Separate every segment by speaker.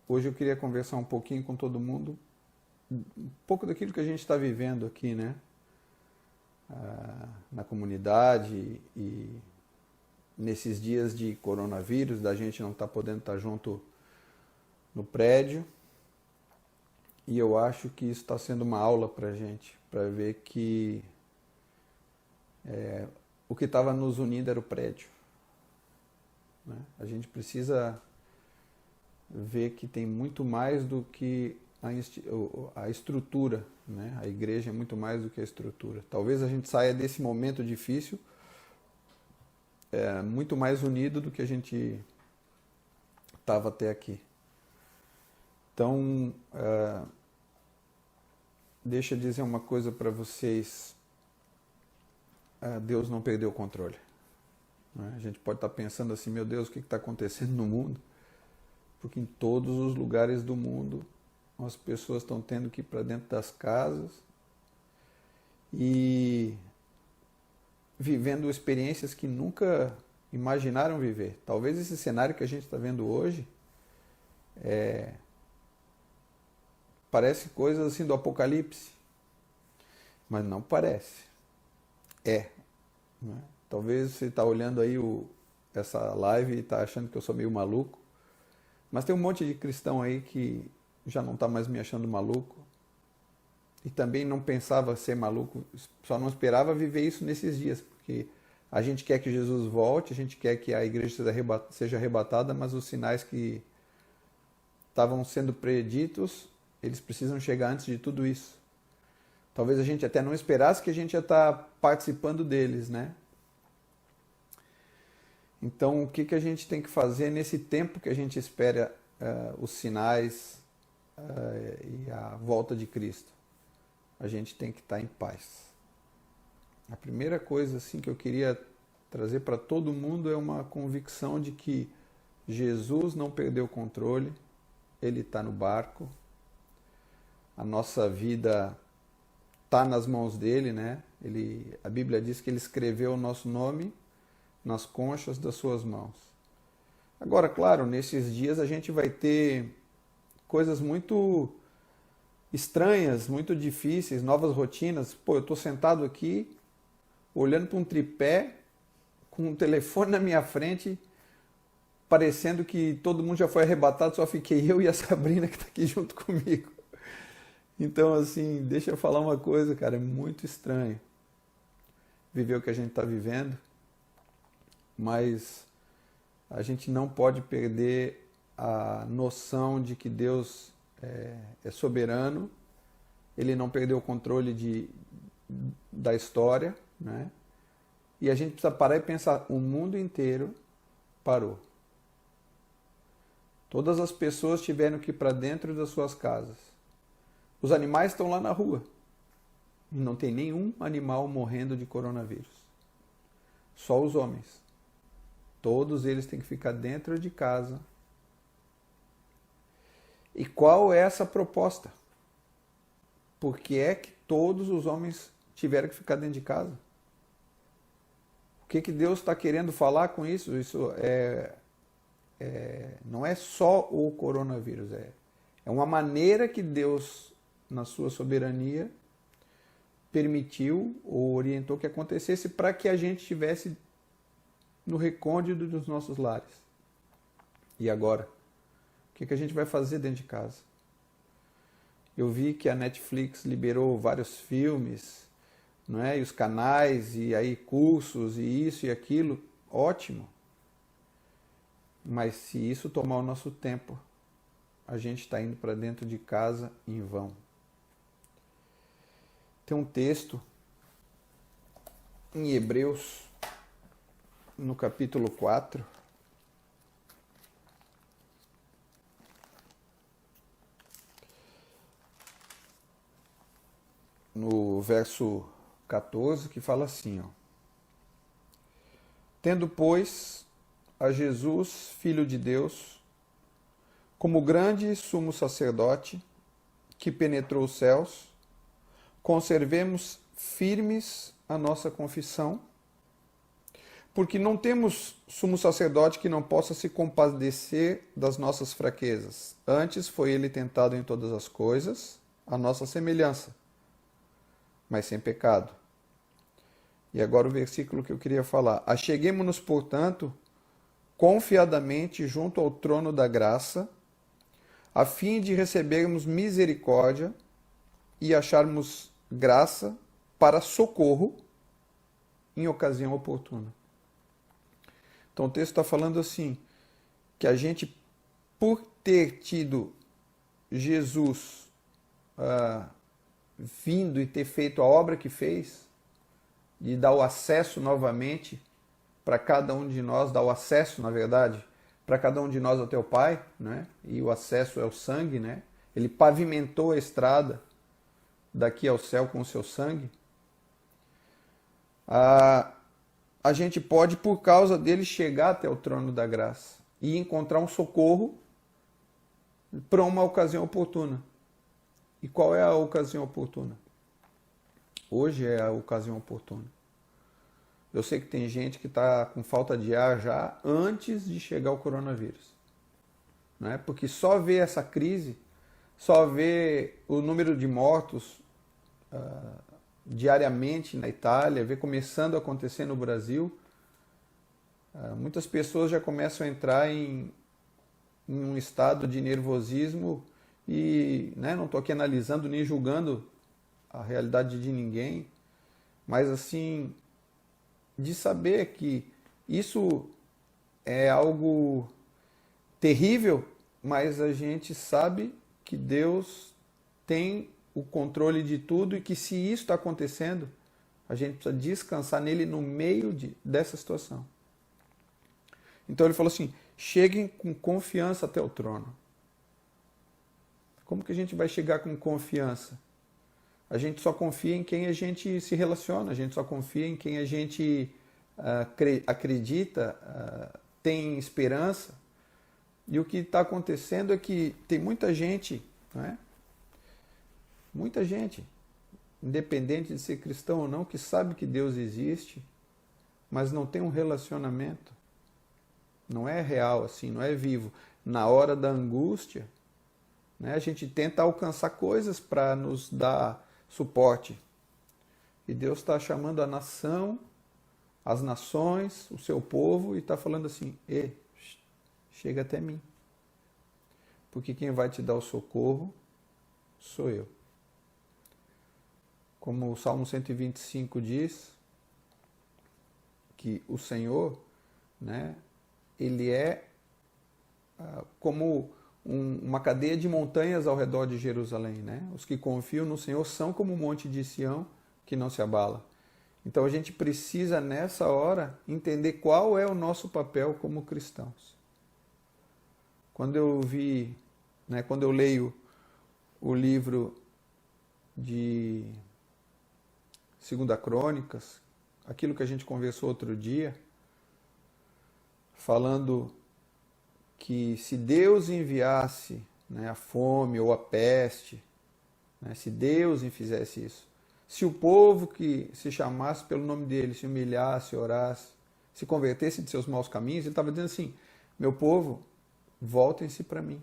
Speaker 1: hoje eu queria conversar um pouquinho com todo mundo, um pouco daquilo que a gente está vivendo aqui, né? Na comunidade e nesses dias de coronavírus, da gente não estar podendo estar junto no prédio. E eu acho que isso está sendo uma aula para a gente, para ver que o que estava nos unindo era o prédio, né? A gente precisa ver que tem muito mais do que a estrutura, né? A igreja é muito mais do que a estrutura. Talvez a gente saia desse momento difícil muito mais unido do que a gente estava até aqui. Então, deixa eu dizer uma coisa para vocês. Deus não perdeu o controle, né? A gente pode estar pensando assim, meu Deus, o que está acontecendo no mundo? Porque em todos os lugares do mundo as pessoas estão tendo que ir para dentro das casas e vivendo experiências que nunca imaginaram viver. Talvez esse cenário que a gente está vendo hoje parece coisa assim do Apocalipse, mas não parece. Né? Talvez você está olhando aí essa live e está achando que eu sou meio maluco, mas tem um monte de cristão aí que já não está mais me achando maluco e também não pensava ser maluco, só não esperava viver isso nesses dias, porque a gente quer que Jesus volte, a gente quer que a igreja seja arrebatada, mas os sinais que estavam sendo preditos, eles precisam chegar antes de tudo isso. Talvez a gente até não esperasse que a gente ia estar participando deles, né? Então, o que a gente tem que fazer nesse tempo que a gente espera os sinais e a volta de Cristo? A gente tem que estar em paz. A primeira coisa assim, que eu queria trazer para todo mundo é uma convicção de que Jesus não perdeu o controle, Ele está no barco, a nossa vida está nas mãos dele, né? A Bíblia diz que ele escreveu o nosso nome nas conchas das suas mãos. Agora, claro, nesses dias a gente vai ter coisas muito estranhas, muito difíceis, novas rotinas. Pô, eu estou sentado aqui, olhando para um tripé, com um telefone na minha frente, parecendo que todo mundo já foi arrebatado, só fiquei eu e a Sabrina que está aqui junto comigo. Então, assim, deixa eu falar uma coisa, cara, é muito estranho viver o que a gente está vivendo, mas a gente não pode perder a noção de que Deus é soberano, Ele não perdeu o controle da história, né? E a gente precisa parar e pensar, o mundo inteiro parou. Todas as pessoas tiveram que ir para dentro das suas casas. Os animais estão lá na rua. Não tem nenhum animal morrendo de coronavírus. Só os homens. Todos eles têm que ficar dentro de casa. E qual é essa proposta? Por que é que todos os homens tiveram que ficar dentro de casa? O que Deus está querendo falar com isso? Isso não é só o coronavírus. É uma maneira que Deus, na sua soberania, permitiu ou orientou que acontecesse para que a gente estivesse no recôndito dos nossos lares. E agora? O que a gente vai fazer dentro de casa? Eu vi que a Netflix liberou vários filmes, não é? E os canais, e aí cursos, e isso e aquilo. Ótimo. Mas se isso tomar o nosso tempo, a gente está indo para dentro de casa em vão. Tem um texto em Hebreus, no capítulo 4, no verso 14, que fala assim, ó: Tendo, pois, a Jesus, Filho de Deus, como grande sumo sacerdote, que penetrou os céus, conservemos firmes a nossa confissão, Porque não temos sumo sacerdote que não possa se compadecer das nossas fraquezas. Antes foi ele tentado em todas as coisas, a nossa semelhança, mas sem pecado. E agora o versículo que eu queria falar. Acheguemo-nos, portanto, confiadamente junto ao trono da graça, a fim de recebermos misericórdia e acharmos graça para socorro em ocasião oportuna. Então o texto está falando assim, que a gente, por ter tido Jesus vindo e ter feito a obra que fez, de dar o acesso novamente para cada um de nós, dar o acesso, na verdade, para cada um de nós ao teu Pai, né? E o acesso é o sangue, né? Ele pavimentou a estrada daqui ao céu com o seu sangue. A gente pode, por causa dele, chegar até o trono da graça e encontrar um socorro para uma ocasião oportuna. E qual é a ocasião oportuna? Hoje é a ocasião oportuna. Eu sei que tem gente que está com falta de ar já antes de chegar o coronavírus. Né? Porque só ver essa crise, só ver o número de mortos diariamente na Itália, ver começando a acontecer no Brasil, muitas pessoas já começam a entrar em um estado de nervosismo e, né, não estou aqui analisando nem julgando a realidade de ninguém, mas assim, de saber que isso é algo terrível, mas a gente sabe que Deus tem o controle de tudo e que se isso está acontecendo, a gente precisa descansar nele no meio dessa situação. Então ele falou assim, cheguem com confiança até o trono. Como que a gente vai chegar com confiança? A gente só confia em quem a gente se relaciona, a gente só confia em quem a gente acredita, tem esperança. E o que está acontecendo é que tem muita gente, não é? Muita gente, independente de ser cristão ou não, que sabe que Deus existe, mas não tem um relacionamento. Não é real assim, não é vivo. Na hora da angústia, né, a gente tenta alcançar coisas para nos dar suporte. E Deus está chamando a nação, as nações, o seu povo, e está falando assim, chega até mim. Porque quem vai te dar o socorro sou eu. Como o Salmo 125 diz, que o Senhor, né, ele é como uma cadeia de montanhas ao redor de Jerusalém. Né? Os que confiam no Senhor são como o monte de Sião, que não se abala. Então a gente precisa, nessa hora, entender qual é o nosso papel como cristãos. Quando eu quando eu leio o livro de 2 Crônicas, aquilo que a gente conversou outro dia, falando que se Deus enviasse, né, a fome ou a peste, né, se Deus fizesse isso, se o povo que se chamasse pelo nome dele, se humilhasse, orasse, se convertesse de seus maus caminhos, ele estava dizendo assim, meu povo, voltem-se para mim.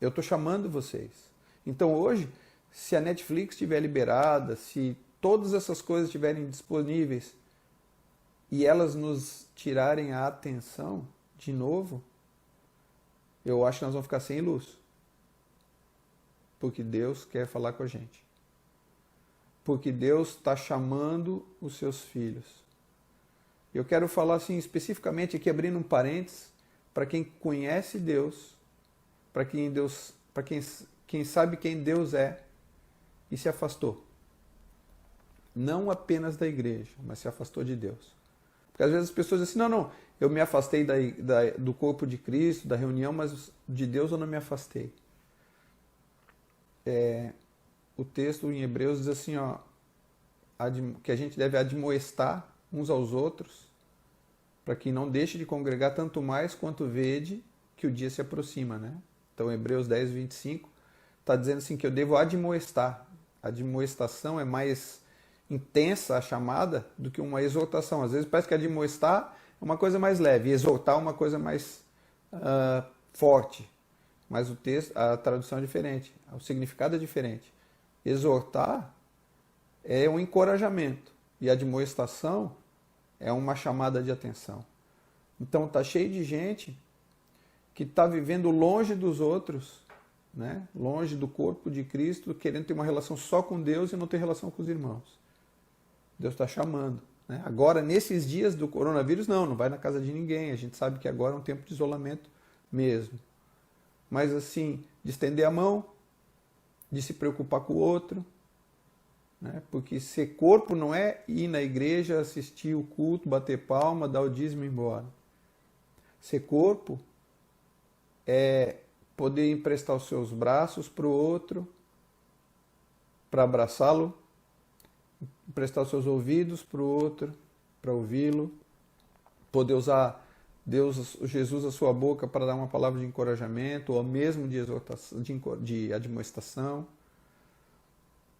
Speaker 1: Eu estou chamando vocês. Então hoje, se a Netflix estiver liberada, se todas essas coisas estiverem disponíveis e elas nos tirarem a atenção de novo, eu acho que nós vamos ficar sem luz. Porque Deus quer falar com a gente. Porque Deus está chamando os seus filhos. Eu quero falar assim especificamente aqui, abrindo um parênteses, para quem conhece Deus, para quem sabe quem Deus é e se afastou. Não apenas da igreja, mas se afastou de Deus. Porque às vezes as pessoas dizem assim, não, eu me afastei do corpo de Cristo, da reunião, mas de Deus eu não me afastei. O texto em Hebreus diz assim, que a gente deve admoestar uns aos outros, para que não deixe de congregar tanto mais quanto vede que o dia se aproxima. Né? Então Hebreus 10, 25 está dizendo assim que eu devo admoestar. A admoestação é mais intensa a chamada do que uma exortação. Às vezes parece que admoestar é uma coisa mais leve, exortar é uma coisa mais forte. Mas o texto, a tradução é diferente, o significado é diferente. Exortar é um encorajamento e a admoestação é uma chamada de atenção. Então está cheio de gente que está vivendo longe dos outros, né? Longe do corpo de Cristo, querendo ter uma relação só com Deus e não ter relação com os irmãos. Deus está chamando. Né? Agora, nesses dias do coronavírus, não vai na casa de ninguém. A gente sabe que agora é um tempo de isolamento mesmo. Mas assim, de estender a mão, de se preocupar com o outro, né? Porque ser corpo não é ir na igreja, assistir o culto, bater palma, dar o dízimo e ir embora. Ser corpo é poder emprestar os seus braços para o outro, para abraçá-lo, emprestar os seus ouvidos para o outro, para ouvi-lo, poder usar Jesus, a sua boca para dar uma palavra de encorajamento, ou mesmo de exortação, de admoestação.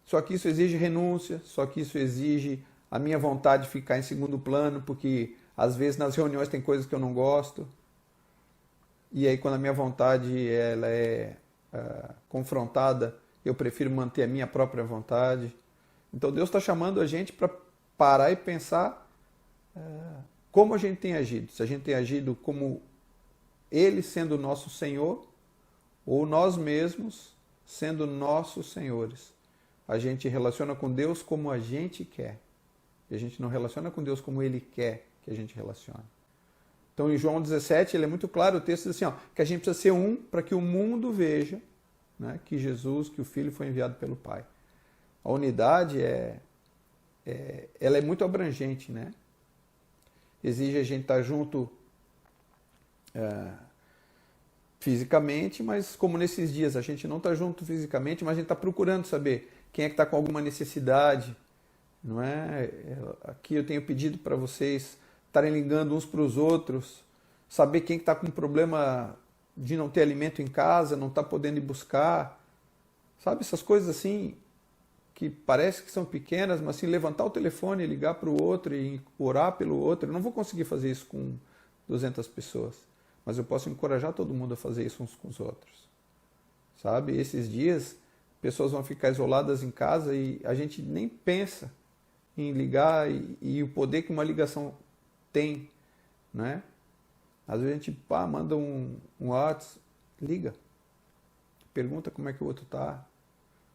Speaker 1: Só que isso exige renúncia, só que isso exige a minha vontade de ficar em segundo plano, porque às vezes nas reuniões tem coisas que eu não gosto, e aí quando a minha vontade ela é confrontada, eu prefiro manter a minha própria vontade. Então Deus está chamando a gente para parar e pensar como a gente tem agido. Se a gente tem agido como Ele sendo nosso Senhor, ou nós mesmos sendo nossos senhores. A gente relaciona com Deus como a gente quer. E a gente não relaciona com Deus como Ele quer que a gente relacione. Então em João 17, ele é muito claro, o texto diz assim, que a gente precisa ser um para que o mundo veja, né, que Jesus, que o Filho foi enviado pelo Pai. A unidade ela é muito abrangente, né? Exige a gente estar junto fisicamente, mas como nesses dias a gente não está junto fisicamente, mas a gente está procurando saber quem é que está com alguma necessidade, não é? Aqui eu tenho pedido para vocês estarem ligando uns para os outros, saber quem está com problema de não ter alimento em casa, não está podendo ir buscar, sabe? Essas coisas assim que parece que são pequenas, mas assim, levantar o telefone, ligar para o outro e orar pelo outro. Eu não vou conseguir fazer isso com 200 pessoas, mas eu posso encorajar todo mundo a fazer isso uns com os outros. Sabe? Esses dias, pessoas vão ficar isoladas em casa e a gente nem pensa em ligar e o poder que uma ligação tem, né? Às vezes a gente manda um WhatsApp, liga, pergunta como é que o outro está.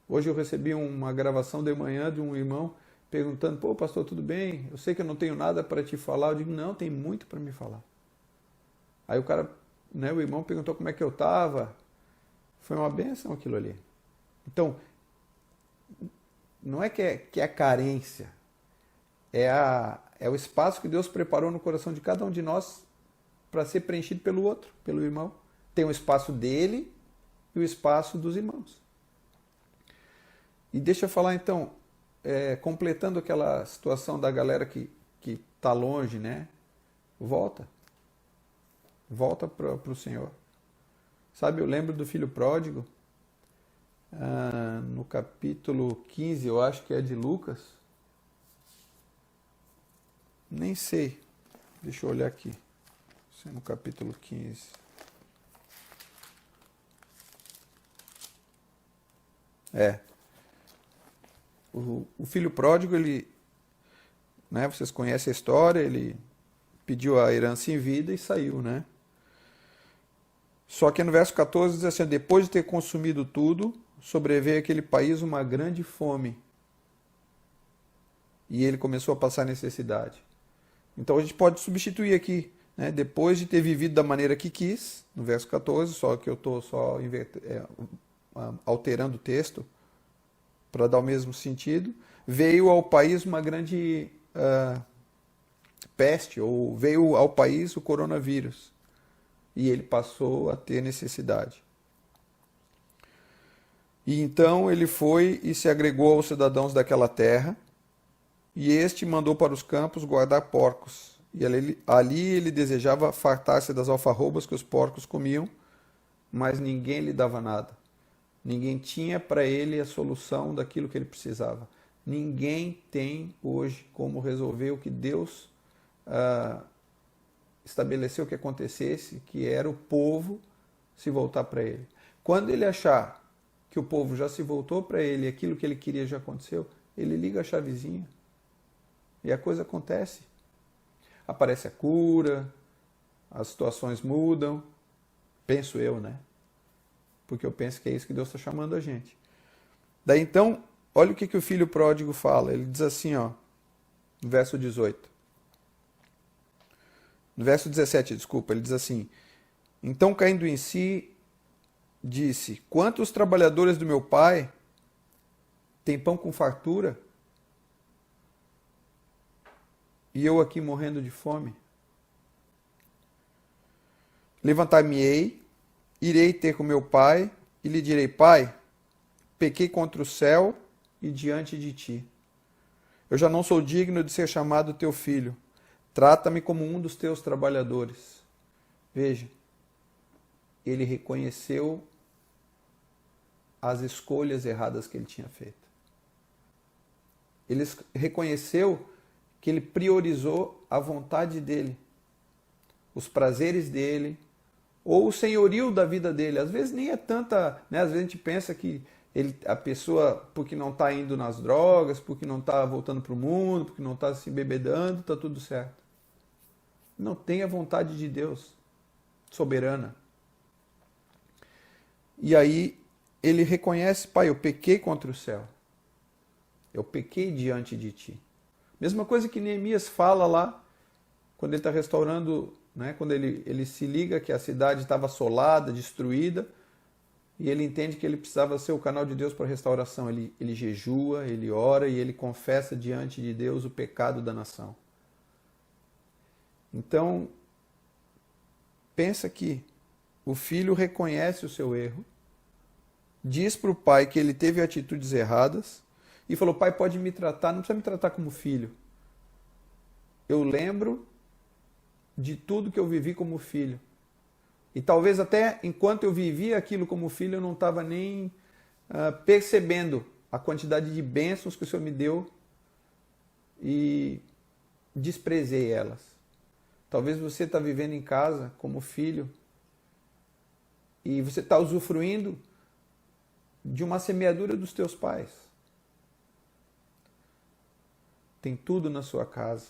Speaker 1: Hoje eu recebi uma gravação de manhã de um irmão perguntando, pô, pastor, tudo bem? Eu sei que eu não tenho nada para te falar. Eu digo, não, tem muito para me falar. Aí o cara, né, o irmão perguntou como é que eu estava. Foi uma bênção aquilo ali. Então, não é que é carência, é o espaço que Deus preparou no coração de cada um de nós para ser preenchido pelo outro, pelo irmão. Tem o espaço dele e o espaço dos irmãos. E deixa eu falar então, completando aquela situação da galera que está longe, né? Volta para o Senhor. Sabe, eu lembro do filho pródigo, no capítulo 15, eu acho que é de Lucas. Nem sei, deixa eu olhar aqui. Isso é no capítulo 15. O filho pródigo, ele, né, vocês conhecem a história, ele pediu a herança em vida e saiu, né? Só que no verso 14 diz assim, depois de ter consumido tudo, sobreveio àquele país uma grande fome. E ele começou a passar necessidade. Então a gente pode substituir aqui, né, depois de ter vivido da maneira que quis, no verso 14, só que eu estou só alterando o texto, para dar o mesmo sentido, veio ao país uma grande peste, ou veio ao país o coronavírus, e ele passou a ter necessidade. E então ele foi e se agregou aos cidadãos daquela terra, e este mandou para os campos guardar porcos, e ali ele desejava fartar-se das alfarrobas que os porcos comiam, mas ninguém lhe dava nada. Ninguém tinha para ele a solução daquilo que ele precisava. Ninguém tem hoje como resolver o que Deus estabeleceu que acontecesse, que era o povo se voltar para ele. Quando ele achar que o povo já se voltou para ele, aquilo que ele queria já aconteceu, ele liga a chavezinha e a coisa acontece. Aparece a cura, as situações mudam, penso eu, né? Porque eu penso que é isso que Deus está chamando a gente. Daí então, olha o que o filho pródigo fala. Ele diz assim, ó, no verso 18. No verso 17, desculpa, ele diz assim: então, caindo em si, disse: quantos trabalhadores do meu pai têm pão com fartura e eu aqui morrendo de fome? Levantar-me-ei, irei ter com meu pai e lhe direi: pai, pequei contra o céu e diante de ti. Eu já não sou digno de ser chamado teu filho. Trata-me como um dos teus trabalhadores. Veja, ele reconheceu as escolhas erradas que ele tinha feito. Ele reconheceu que ele priorizou a vontade dele, os prazeres dele, ou o senhorio da vida dele. Às vezes nem é tanta, né? Às vezes a gente pensa que a pessoa, porque não está indo nas drogas, porque não está voltando para o mundo, porque não está se embebedando, está tudo certo. Não tem a vontade de Deus, soberana. E aí ele reconhece: pai, eu pequei contra o céu. Eu pequei diante de ti. Mesma coisa que Neemias fala lá, quando ele está restaurando, né, quando ele se liga que a cidade estava assolada, destruída, e ele entende que ele precisava ser o canal de Deus para a restauração. Ele jejua, ele ora e ele confessa diante de Deus o pecado da nação. Então, pensa que o filho reconhece o seu erro, diz para o pai que ele teve atitudes erradas e falou: pai, pode me tratar, não precisa me tratar como filho. Eu lembro de tudo que eu vivi como filho. E talvez até enquanto eu vivia aquilo como filho, eu não estava nem percebendo a quantidade de bênçãos que o Senhor me deu e desprezei elas. Talvez você está vivendo em casa como filho e você está usufruindo de uma semeadura dos teus pais. Tem tudo na sua casa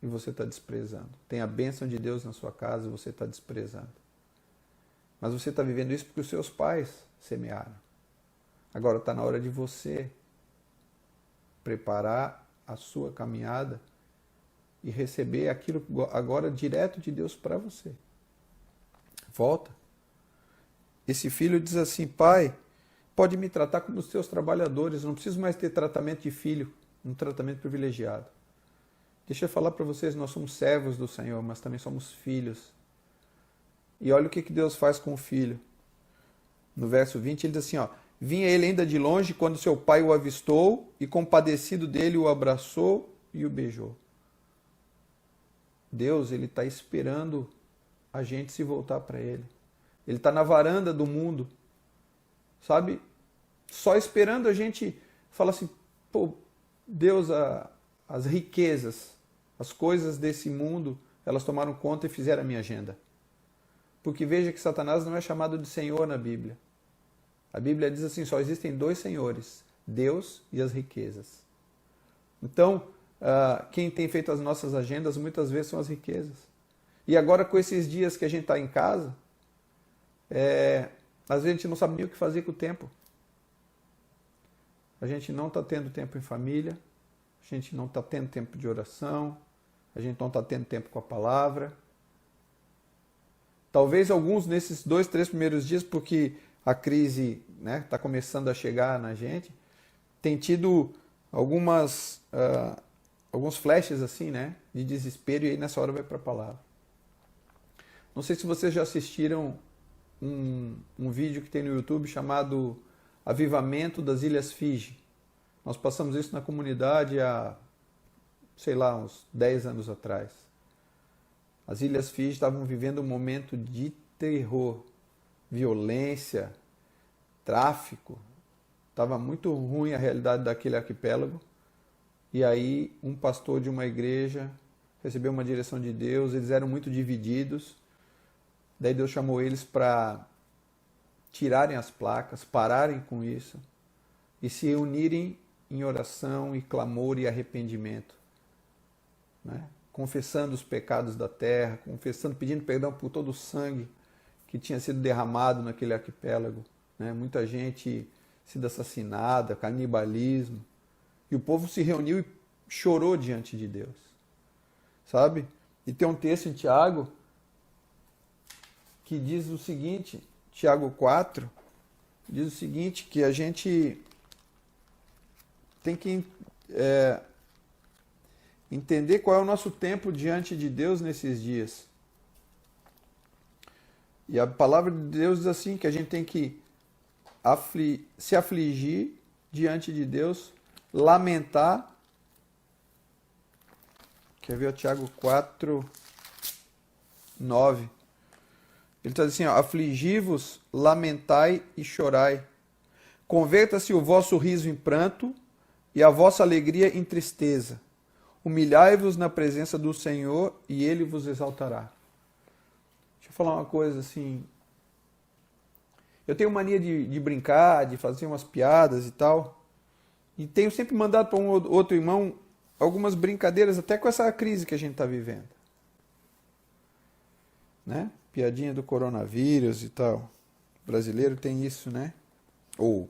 Speaker 1: e você está desprezando. Tem a bênção de Deus na sua casa e você está desprezando. Mas você está vivendo isso porque os seus pais semearam. Agora está na hora de você preparar a sua caminhada e receber aquilo agora direto de Deus para você. Volta. Esse filho diz assim: pai, pode me tratar como os teus trabalhadores, eu não preciso mais ter tratamento de filho, um tratamento privilegiado. Deixa eu falar para vocês, nós somos servos do Senhor, mas também somos filhos. E olha o que Deus faz com o filho. No verso 20 ele diz assim, ó: vinha ele ainda de longe quando seu pai o avistou e compadecido dele o abraçou e o beijou. Deus, ele está esperando a gente se voltar para ele. Ele está na varanda do mundo, sabe? Só esperando a gente falar assim: pô, Deus, as riquezas, as coisas desse mundo, elas tomaram conta e fizeram a minha agenda. Porque veja que Satanás não é chamado de Senhor na Bíblia. A Bíblia diz assim: só existem dois senhores, Deus e as riquezas. Então, quem tem feito as nossas agendas muitas vezes são as riquezas. E agora com esses dias que a gente está em casa, às vezes a gente não sabe nem o que fazer com o tempo. A gente não está tendo tempo em família, a gente não está tendo tempo de oração, a gente não está tendo tempo com a palavra. Talvez alguns nesses 2, 3 primeiros dias, porque a crise está começando a chegar na gente, tem tido alguns flashes assim, né, de desespero, e aí nessa hora vai para a palavra. Não sei se vocês já assistiram um vídeo que tem no YouTube chamado Avivamento das Ilhas Fiji. Nós passamos isso na comunidade há, sei lá, uns 10 anos atrás. As Ilhas Fiji estavam vivendo um momento de terror, violência, tráfico. Estava muito ruim a realidade daquele arquipélago. E aí um pastor de uma igreja recebeu uma direção de Deus, eles eram muito divididos. Daí Deus chamou eles para tirarem as placas, pararem com isso e se unirem em oração e clamor e arrependimento, né? Confessando os pecados da terra, confessando, pedindo perdão por todo o sangue que tinha sido derramado naquele arquipélago, né? Muita gente sido assassinada, canibalismo, e o povo se reuniu e chorou diante de Deus, sabe? E tem um texto em Tiago que diz o seguinte, Tiago 4, diz o seguinte, que a gente tem que entender qual é o nosso tempo diante de Deus nesses dias. E a palavra de Deus diz assim, que a gente tem que se afligir diante de Deus, lamentar. Quer ver o Tiago 4, 9. Ele está dizendo assim, ó, afligi-vos, lamentai e chorai. Converta-se o vosso riso em pranto e a vossa alegria em tristeza. Humilhai-vos na presença do Senhor e Ele vos exaltará. Deixa eu falar uma coisa assim. Eu tenho mania de brincar, de fazer umas piadas e tal. E tenho sempre mandado para um outro irmão algumas brincadeiras, até com essa crise que a gente está vivendo. Né? Piadinha do coronavírus e tal. O brasileiro tem isso, né? Ou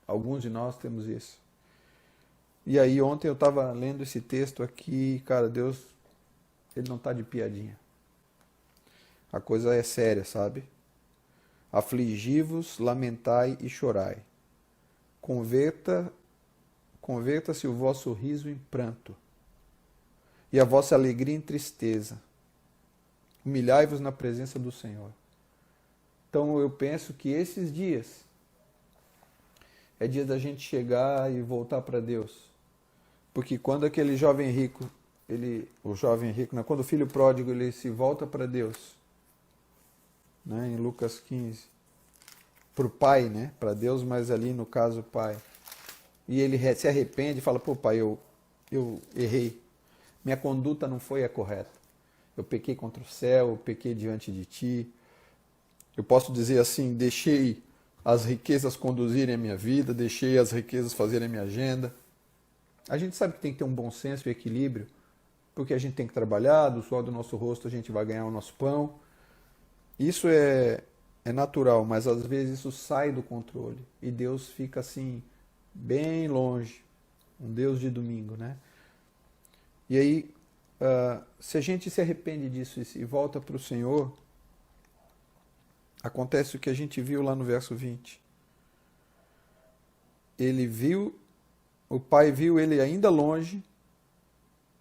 Speaker 1: alguns de nós temos isso. E aí ontem eu estava lendo esse texto aqui, cara, Deus, Ele não está de piadinha. A coisa é séria, sabe? Afligi-vos, lamentai e chorai. Converta-se o vosso riso em pranto e a vossa alegria em tristeza. Humilhai-vos na presença do Senhor. Então eu penso que esses dias é dia da gente chegar e voltar para Deus. Porque quando aquele jovem rico, quando o filho pródigo ele se volta para Deus, né, em Lucas 15, para o pai, né, para Deus, mas ali no caso o pai, e ele se arrepende e fala, pô pai, eu errei, minha conduta não foi a correta, eu pequei contra o céu, eu pequei diante de ti, eu posso dizer assim, deixei as riquezas conduzirem a minha vida, deixei as riquezas fazerem a minha agenda. A gente sabe que tem que ter um bom senso e equilíbrio, porque a gente tem que trabalhar, do suor do nosso rosto a gente vai ganhar o nosso pão. Isso é natural, mas às vezes isso sai do controle e Deus fica assim, bem longe, um Deus de domingo, né? E aí, se a gente se arrepende disso e volta para o Senhor, acontece o que a gente viu lá no verso 20. O pai viu ele ainda longe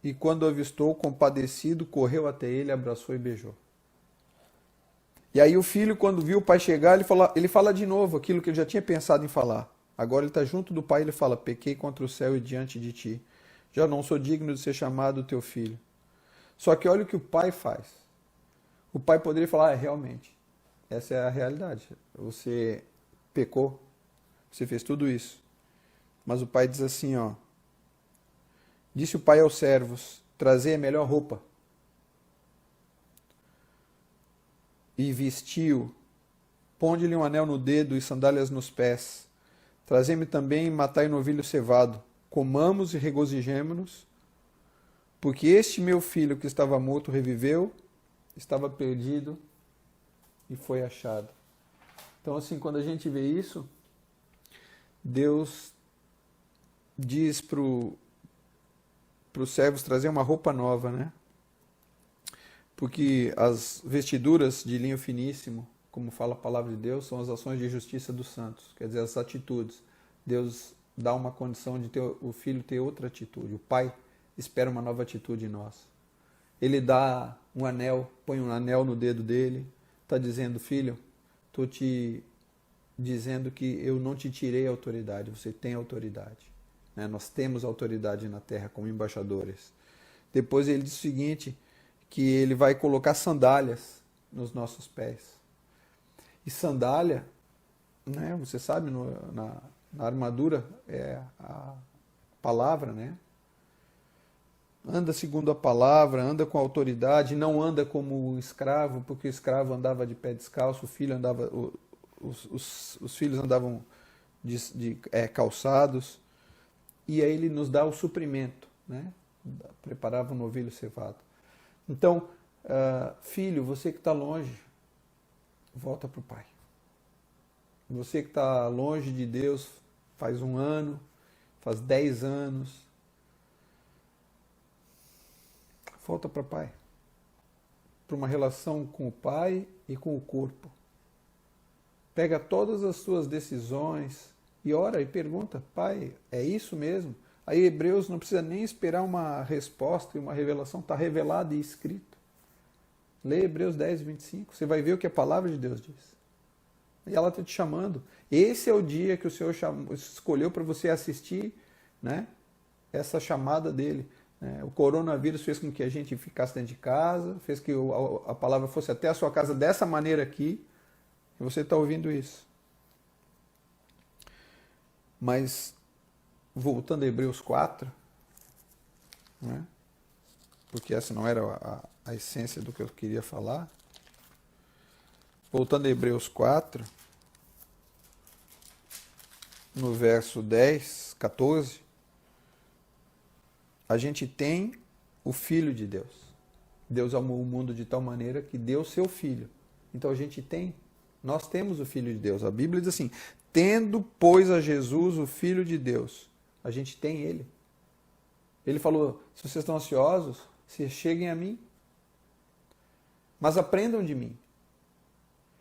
Speaker 1: e quando o avistou, compadecido, correu até ele, abraçou e beijou. E aí o filho, quando viu o pai chegar, ele fala de novo aquilo que ele já tinha pensado em falar. Agora ele está junto do pai e ele fala, pequei contra o céu e diante de ti. Já não sou digno de ser chamado teu filho. Só que olha o que o pai faz. O pai poderia falar, realmente, essa é a realidade. Você pecou, você fez tudo isso. Mas o pai diz assim, ó. Disse o pai aos servos, trazei a melhor roupa. E vestiu, ponde-lhe um anel no dedo e sandálias nos pés. Trazei-me também e matai novilho cevado. Comamos e regozijemo-nos, porque este meu filho que estava morto reviveu, estava perdido e foi achado. Então assim, quando a gente vê isso, Deus diz para os servos trazer uma roupa nova, né? Porque as vestiduras de linho finíssimo, como fala a palavra de Deus, são as ações de justiça dos santos, quer dizer, as atitudes. Deus dá uma condição de o filho ter outra atitude. O pai espera uma nova atitude em nós. Ele dá um anel, põe um anel no dedo dele, está dizendo, filho, estou te dizendo que eu não te tirei a autoridade, você tem autoridade. Nós temos autoridade na terra como embaixadores. Depois ele diz o seguinte, que ele vai colocar sandálias nos nossos pés. E sandália, né, você sabe, na armadura é a palavra, né? anda segundo a palavra, anda com autoridade, não anda como o escravo, porque o escravo andava de pé descalço, o filho andava, os filhos andavam calçados, e aí ele nos dá o suprimento, né? Preparava um novilho cevado. Então, filho, você que está longe, volta para o Pai. Você que está longe de Deus faz 1 ano, faz 10 anos, volta para o Pai. Para uma relação com o Pai e com o corpo. Pega todas as suas decisões e ora e pergunta, Pai, é isso mesmo? Aí Hebreus não precisa nem esperar uma resposta e uma revelação, está revelado e escrito. Lê Hebreus 10, 25, você vai ver o que a palavra de Deus diz. E ela está te chamando. Esse é o dia que o Senhor escolheu para você assistir, né, essa chamada dele. O coronavírus fez com que a gente ficasse dentro de casa, fez que a palavra fosse até a sua casa dessa maneira aqui, e você está ouvindo isso. Mas, voltando a Hebreus 4, né, porque essa não era a essência do que eu queria falar. Voltando a Hebreus 4, no verso 10, 14, a gente tem o Filho de Deus. Deus amou o mundo de tal maneira que deu seu Filho. Então nós temos o Filho de Deus. A Bíblia diz assim, tendo, pois, a Jesus, o Filho de Deus, a gente tem Ele. Ele falou, se vocês estão ansiosos, se cheguem a mim, mas aprendam de mim.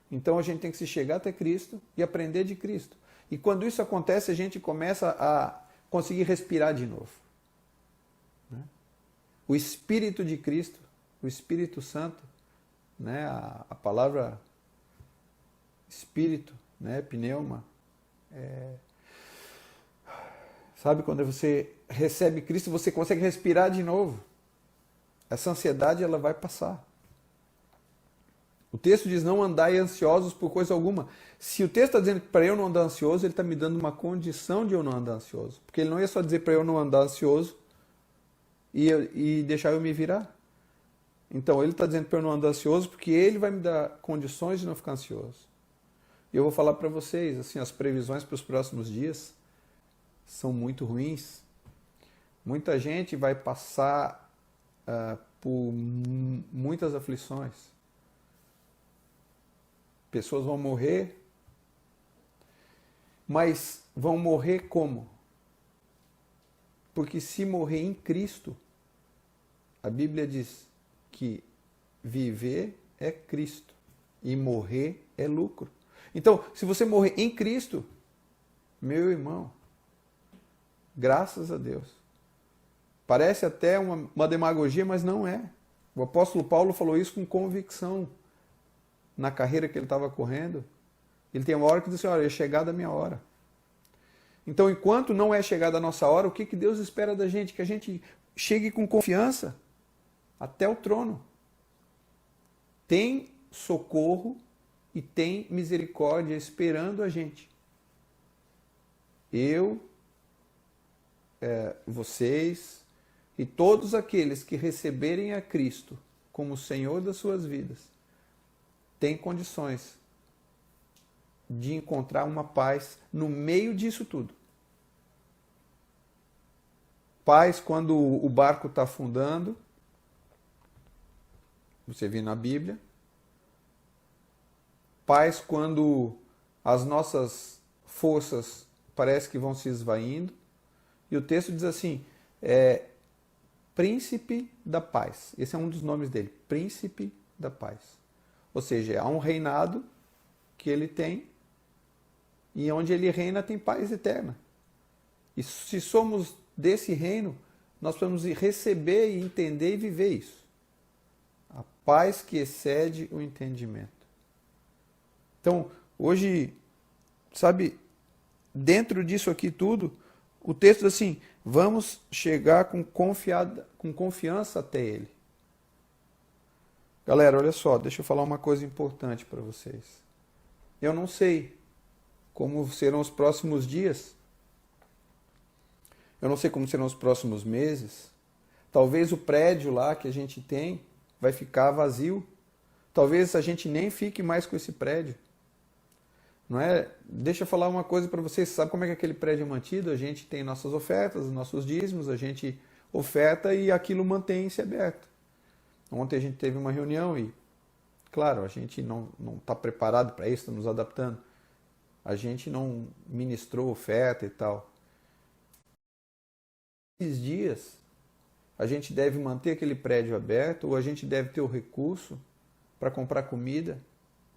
Speaker 1: Então a gente tem que se chegar até Cristo e aprender de Cristo. E quando isso acontece, a gente começa a conseguir respirar de novo. O Espírito de Cristo, o Espírito Santo, né, a palavra Espírito, né, pneuma, sabe, quando você recebe Cristo, você consegue respirar de novo. Essa ansiedade, ela vai passar. O texto diz, não andai ansiosos por coisa alguma. Se o texto está dizendo que para eu não andar ansioso, ele está me dando uma condição de eu não andar ansioso. Porque ele não ia só dizer para eu não andar ansioso e deixar eu me virar. Então, ele está dizendo para eu não andar ansioso porque ele vai me dar condições de não ficar ansioso. E eu vou falar para vocês, assim, as previsões para os próximos dias são muito ruins. Muita gente vai passar por muitas aflições. Pessoas vão morrer, mas vão morrer como? Porque se morrer em Cristo, a Bíblia diz que viver é Cristo e morrer é lucro. Então, se você morrer em Cristo, meu irmão, graças a Deus. Parece até uma demagogia, mas não é. O apóstolo Paulo falou isso com convicção. Na carreira que ele estava correndo, ele tem uma hora que diz assim, olha, é chegada a minha hora. Então, enquanto não é chegada a nossa hora, o que Deus espera da gente? Que a gente chegue com confiança até o trono. Tem socorro e tem misericórdia esperando a gente. Eu, vocês e todos aqueles que receberem a Cristo como Senhor das suas vidas, tem condições de encontrar uma paz no meio disso tudo. Paz quando o barco está afundando, você vê na Bíblia. Paz quando as nossas forças parece que vão se esvaindo. E o texto diz assim, Príncipe da Paz. Esse é um dos nomes dele, Príncipe da Paz. Ou seja, há um reinado que ele tem e onde ele reina tem paz eterna. E se somos desse reino, nós precisamos receber e entender e viver isso. A paz que excede o entendimento. Então, hoje, sabe, dentro disso aqui tudo, o texto diz assim, vamos chegar com confiança até ele. Galera, olha só, deixa eu falar uma coisa importante para vocês. Eu não sei como serão os próximos dias. Eu não sei como serão os próximos meses. Talvez o prédio lá que a gente tem vai ficar vazio. Talvez a gente nem fique mais com esse prédio. Não é? Deixa eu falar uma coisa para vocês. Sabe como é que aquele prédio é mantido? A gente tem nossas ofertas, nossos dízimos, a gente oferta e aquilo mantém-se aberto. Ontem a gente teve uma reunião e, claro, a gente não está preparado para isso, está nos adaptando. A gente não ministrou oferta e tal. Esses dias, a gente deve manter aquele prédio aberto ou a gente deve ter o recurso para comprar comida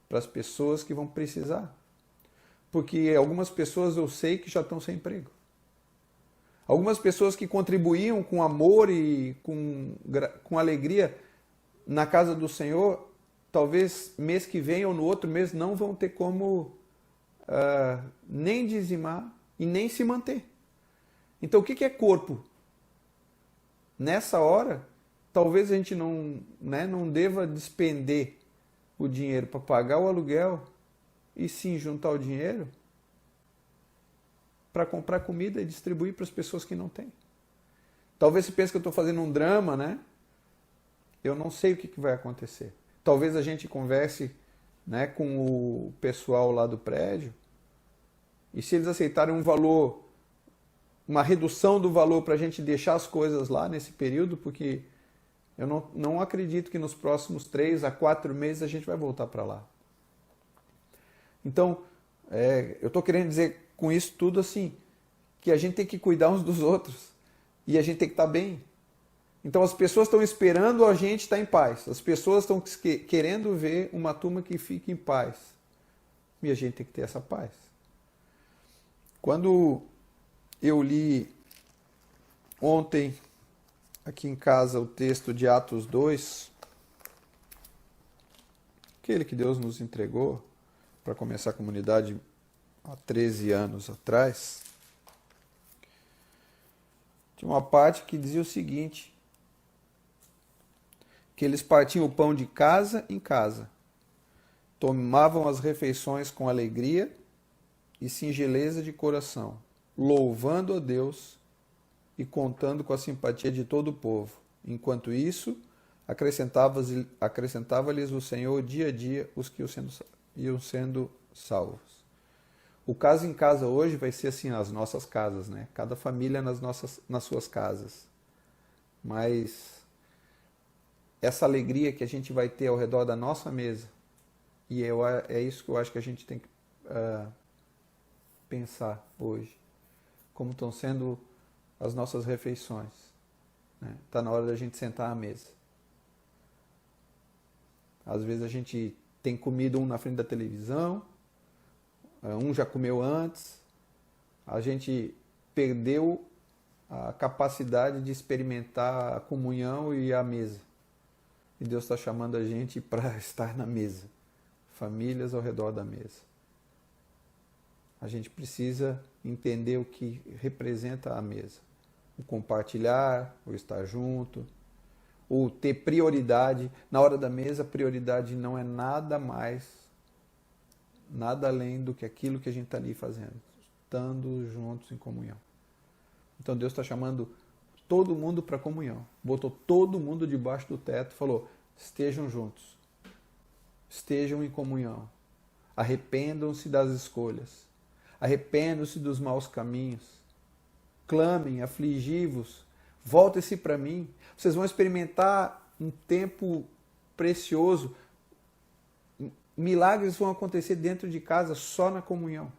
Speaker 1: para as pessoas que vão precisar. Porque algumas pessoas eu sei que já estão sem emprego. Algumas pessoas que contribuíam com amor e com alegria na casa do Senhor, talvez mês que vem ou no outro mês não vão ter como nem dizimar e nem se manter. Então o que é corpo? Nessa hora, talvez a gente não deva despender o dinheiro para pagar o aluguel e sim juntar o dinheiro para comprar comida e distribuir para as pessoas que não têm. Talvez você pense que eu estou fazendo um drama, né? Eu não sei o que vai acontecer. Talvez a gente converse, né, com o pessoal lá do prédio e se eles aceitarem um valor, uma redução do valor para a gente deixar as coisas lá nesse período, porque eu não acredito que nos próximos 3 a 4 meses a gente vai voltar para lá. Então, eu estou querendo dizer com isso tudo assim, que a gente tem que cuidar uns dos outros e a gente tem que estar bem. Então as pessoas estão esperando a gente estar em paz. As pessoas estão querendo ver uma turma que fique em paz. E a gente tem que ter essa paz. Quando eu li ontem aqui em casa o texto de Atos 2, aquele que Deus nos entregou para começar a comunidade há 13 anos atrás, tinha uma parte que dizia o seguinte, que eles partiam o pão de casa em casa, tomavam as refeições com alegria e singeleza de coração, louvando a Deus e contando com a simpatia de todo o povo. Enquanto isso, acrescentava-lhes o Senhor dia a dia os que iam sendo salvos. O casa em casa hoje vai ser assim nas nossas casas, né? Cada família nas suas casas. Mas essa alegria que a gente vai ter ao redor da nossa mesa, e é isso que eu acho que a gente tem que pensar hoje. Como estão sendo as nossas refeições. Está na hora da gente sentar à mesa. Às vezes a gente tem comido um na frente da televisão, um já comeu antes, a gente perdeu a capacidade de experimentar a comunhão e a mesa. E Deus está chamando a gente para estar na mesa, famílias ao redor da mesa. A gente precisa entender o que representa a mesa. O compartilhar, o estar junto, o ter prioridade. Na hora da mesa, a prioridade não é nada mais, nada além do que aquilo que a gente está ali fazendo, estando juntos em comunhão. Então Deus está chamando todo mundo para comunhão. Botou todo mundo debaixo do teto, falou, estejam juntos, estejam em comunhão, arrependam-se das escolhas, arrependam-se dos maus caminhos, clamem, afligi-vos, voltem-se para mim. Vocês vão experimentar um tempo precioso. Milagres vão acontecer dentro de casa só na comunhão.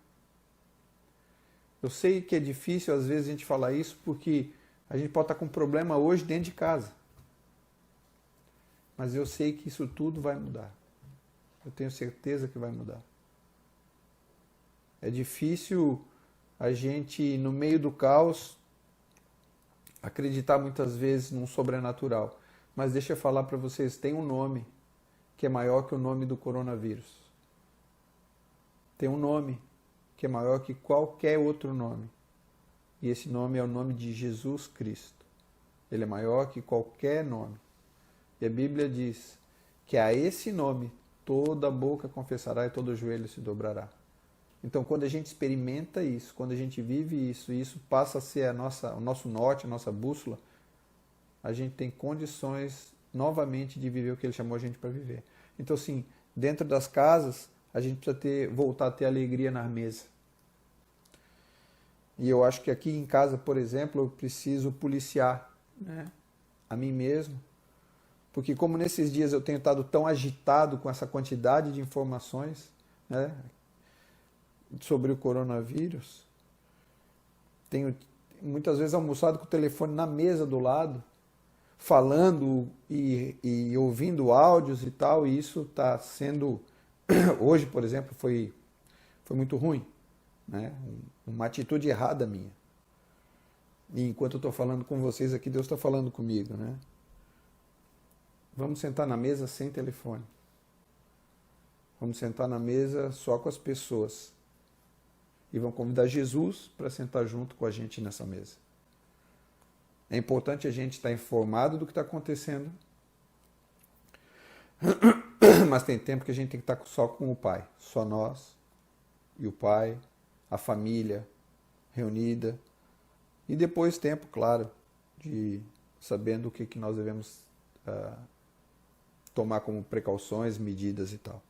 Speaker 1: Eu sei que é difícil às vezes a gente falar isso porque a gente pode estar com um problema hoje dentro de casa. Mas eu sei que isso tudo vai mudar. Eu tenho certeza que vai mudar. É difícil a gente, no meio do caos, acreditar muitas vezes num sobrenatural. Mas deixa eu falar para vocês, tem um nome que é maior que o nome do coronavírus. Tem um nome que é maior que qualquer outro nome. E esse nome é o nome de Jesus Cristo. Ele é maior que qualquer nome. E a Bíblia diz que a esse nome toda boca confessará e todo joelho se dobrará. Então, quando a gente experimenta isso, quando a gente vive isso, e isso passa a ser o nosso norte, a nossa bússola, a gente tem condições novamente de viver o que Ele chamou a gente para viver. Então, assim, dentro das casas, a gente precisa voltar a ter alegria na mesa. E eu acho que aqui em casa, por exemplo, eu preciso policiar, né, a mim mesmo, porque como nesses dias eu tenho estado tão agitado com essa quantidade de informações, né, sobre o coronavírus, tenho muitas vezes almoçado com o telefone na mesa do lado, falando e ouvindo áudios e tal, e isso está sendo, hoje, por exemplo, foi muito ruim, né? Uma atitude errada minha. E enquanto eu estou falando com vocês aqui, Deus está falando comigo, né? Vamos sentar na mesa sem telefone. Vamos sentar na mesa só com as pessoas. E vamos convidar Jesus para sentar junto com a gente nessa mesa. É importante a gente estar informado do que está acontecendo, mas tem tempo que a gente tem que estar só com o Pai. Só nós e o Pai, a família reunida. E depois tempo, claro, de sabendo o que nós devemos tomar como precauções, medidas e tal.